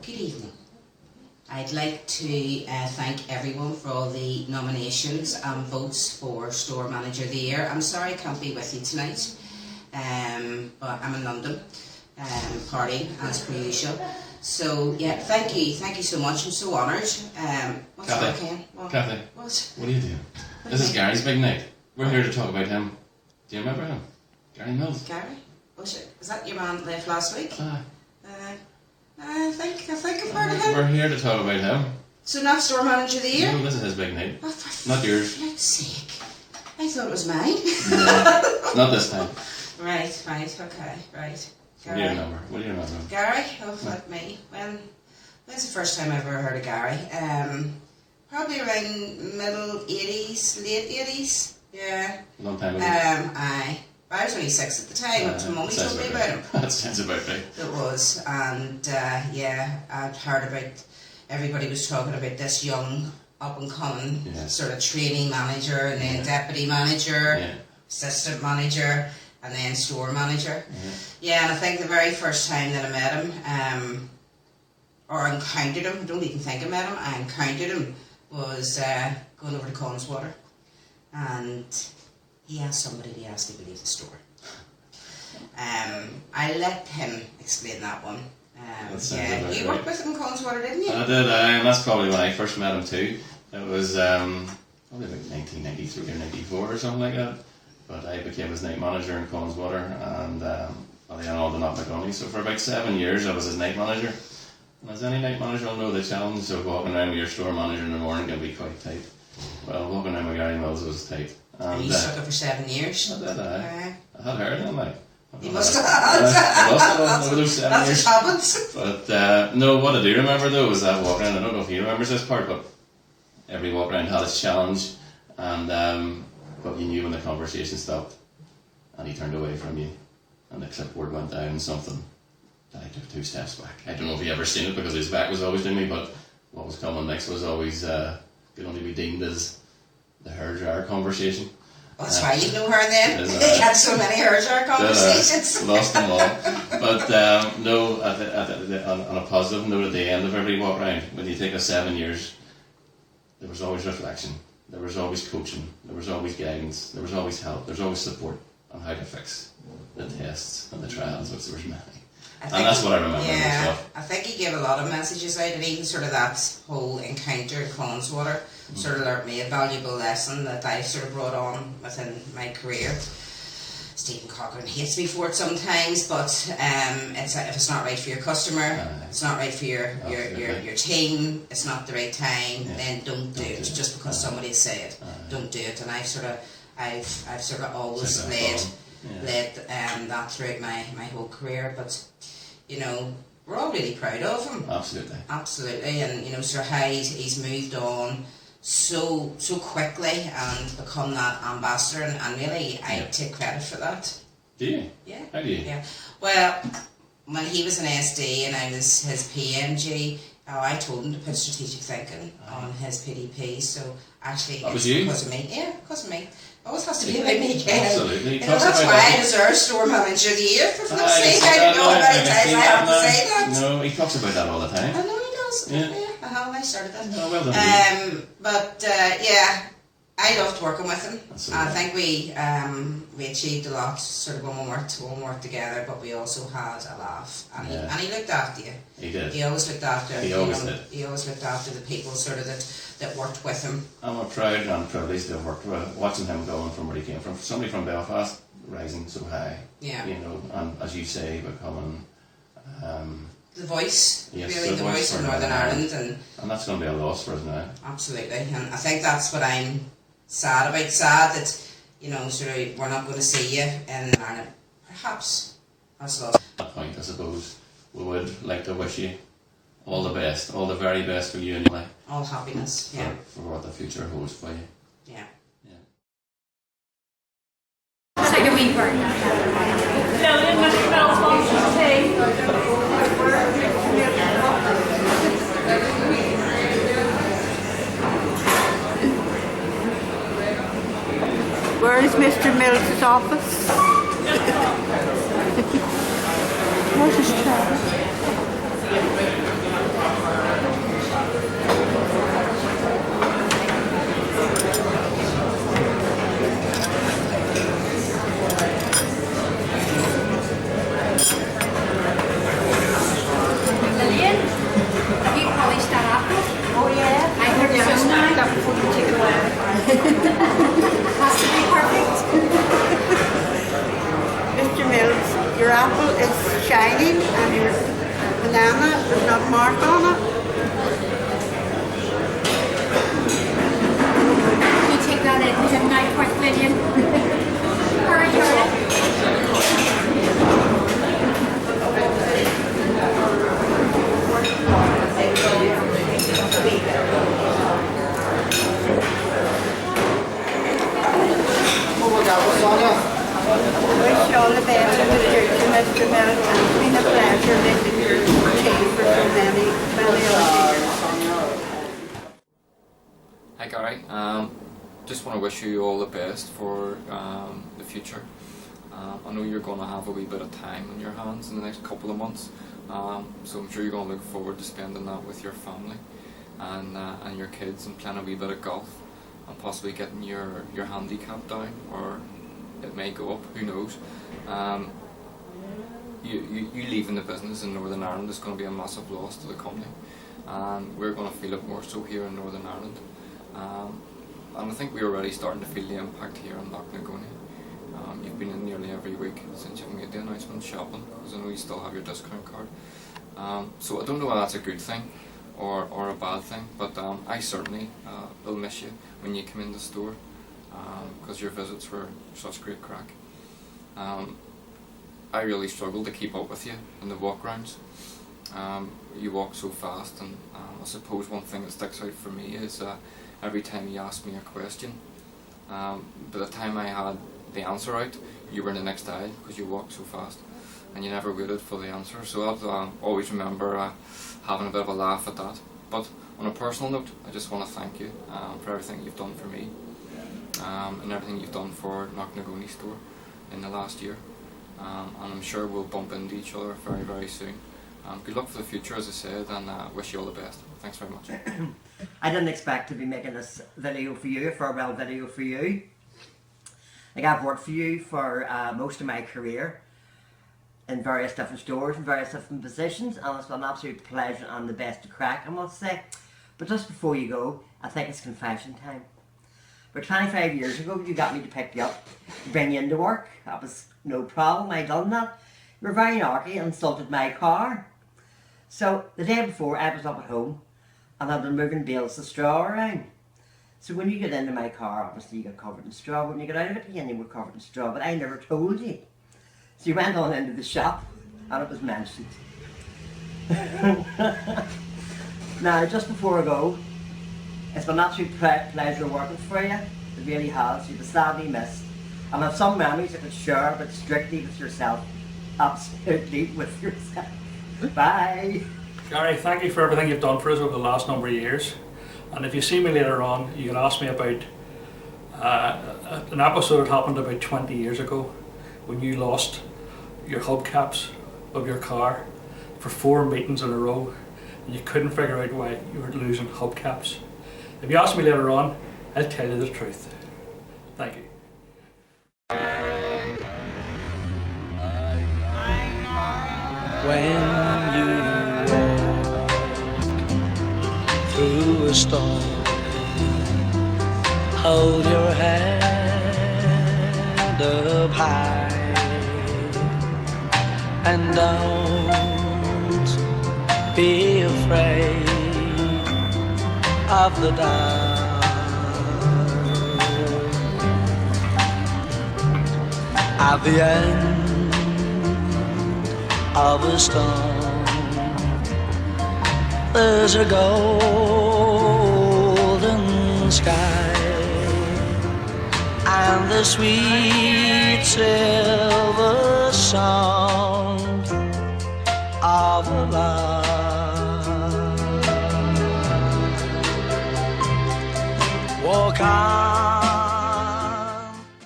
Good evening. I'd like to thank everyone for all the nominations and votes for Store Manager of the Year. I'm sorry I can't be with you tonight, but I'm in London partying as per usual. So yeah, thank you so much. I'm so honoured. What's wrong, Ken? Kathy, what are you doing? This is Gary's big night. We're here to talk about him. Do you remember him? Gary Mills. Gary? Is that your man that left last week? I think I've heard of him. We're here to talk about him. So not Store Manager of the Year? No, this is his big night. Oh, for not yours. Flip's sake. I thought it was mine. No, not this time. Right, okay, right. Gary. What do you remember? Gary? Oh, flip me. When's the first time I ever heard of Gary? Probably around middle 80s, late 80s. Yeah. Long time ago. Aye. I was only 6 at the time, up to Mummy told me about him. That sounds about right. It was, and yeah, I'd heard about, everybody was talking about this young, up and coming sort of trainee manager, and then deputy manager, assistant manager, and then store manager. Yeah, and I think the very first time that I met him, or encountered him, I don't even think I met him, I encountered him, was going over to Connswater, and he asked somebody to ask him to leave the store. I let him explain that one. Yeah, you worked with him in Connswater, didn't you? I did, and that's probably when I first met him too. It was probably about 1993 or 94 or something like that. But I became his night manager in Connswater, and I owned the Knockmagonny. So for about 7 years I was his night manager. And as any night manager will know, the challenge of walking around with your store manager in the morning can be quite tight. Well, walking around with Gary Mills was tight. And you stuck it for 7 years? I did, I had heard him, like. You must have had. Over those 7 years. Habits. But no, what I do remember though was that walk around. I don't know if he remembers this part, but every walk around had its challenge, and but you knew when the conversation stopped, and he turned away from you, and the clipboard went down something. That I took 2 steps back. I don't know if he ever seen it because his back was always to me, but what was coming next was always could only be deemed as the hair jar conversation. Well, that's why you know her then. You had so many hair jar conversations. Lost them all. But no, on a positive note, at the end of every walk round, when you take a 7 years, there was always reflection, there was always coaching, there was always guidance, there was always help, there was always support on how to fix the tests and the trials, which there was many. And that's what I remember. Yeah, I think he gave a lot of messages out, and even sort of that whole encounter at Connswater sort of learnt me a valuable lesson that I sort of brought on within my career. Stephen Cochrane hates me for it sometimes, but if it's not right for your customer, it's not right for your team, it's not the right time, then don't do it. Just because somebody said it, don't do it. And I've sort of always led that throughout my whole career. But you know, we're all really proud of him. Absolutely, and you know, sort of how he's moved on so quickly and become that ambassador, and really I take credit for that. Do you? Yeah. How do you? Yeah. Well, when he was an SD and I was his PMG, I told him to put strategic thinking on his PDP. So actually, that was you? Because of me. Yeah, because of me. It always has to be about me. Absolutely. You know, that's why I deserve Store Manager of the Year, for flip's sake. I don't know how many times I have to say that. No, he talks about that all the time. I know he does. Yeah. I started that. Oh, well done. But yeah, I loved working with him. Absolutely. I think we achieved a lot sort of when we worked together, but we also had a laugh, and he looked after you. He did. He always looked after. He always did. He always looked after the people sort of that worked with him. I'm proud and privileged to have worked with, watching him going from where he came from. Somebody from Belfast, rising so high. Yeah. You know, and as you say, becoming the voice, yes, really, the voice of Northern Ireland, and that's going to be a loss for us now. Absolutely, and I think that's what I'm sad about. Sad that, you know, sort of we're not going to see you in Ireland. Perhaps that's lost. At that point, I suppose we would like to wish you all the best, all the very best for you and your life. All happiness, for what the future holds for you. Yeah. Take a wee break. Where is Mr. Mills' office? Where's his chair? that mark on it. You take that in, you have 9 million. Alright, alright. Wish you all the best in the future, Mr. Mills, and it's been a pleasure listening to you for so many years. Hi Gary, just want to wish you all the best for the future. I know you're going to have a wee bit of time on your hands in the next couple of months, so I'm sure you're going to look forward to spending that with your family and your kids, and playing a wee bit of golf and possibly getting your handicap down, or it may go up, who knows. You leaving the business in Northern Ireland is going to be a massive loss to the company, and we're going to feel it more so here in Northern Ireland. And I think we're already starting to feel the impact here in Knocknagonie. You've been in nearly every week since you've made the announcement, shopping, because I know you still have your discount card. So I don't know whether that's a good thing or a bad thing, but I certainly will miss you when you come in the store, because your visits were such great crack. I really struggled to keep up with you in the walk rounds. You walk so fast, and I suppose one thing that sticks out for me is every time you ask me a question, by the time I had the answer out, you were in the next aisle because you walked so fast, and you never waited for the answer. So I'll always remember having a bit of a laugh at that. But on a personal note, I just want to thank you for everything you've done for me, and everything you've done for Knocknagonie store in the last year. And I'm sure we'll bump into each other very, very soon. Good luck for the future, as I said, and wish you all the best. Thanks very much. I didn't expect to be making this video for you, a farewell video for you. Like, I've worked for you for most of my career in various different stores and various different positions, and it's been an absolute pleasure and the best to crack, I must say. But just before you go, I think it's confession time. About 25 years ago, you got me to pick you up, bring you into work. That was no problem, I done that. You were very naughty and insulted my car. So the day before, I was up at home and I'd been moving bales of straw around. So when you get into my car, obviously you get covered in straw. When you get out of it again, you were covered in straw, but I never told you. So you went on into the shop and it was mentioned. Now, just before I go, it's been an absolute pleasure working for you. It really has. You've sadly missed. And I have some memories I could share, but strictly with yourself. Absolutely with yourself. Bye. Gary, thank you for everything you've done for us over the last number of years. And if you see me later on, you can ask me about an episode that happened about 20 years ago when you lost your hubcaps of your car for 4 meetings in a row, and you couldn't figure out why you were losing hubcaps. If you ask me later on, I'll tell you the truth. Thank you. When you walk through a storm, hold your head up high and don't be afraid of the dark. At the end of a storm, there's a golden sky and the sweet silver song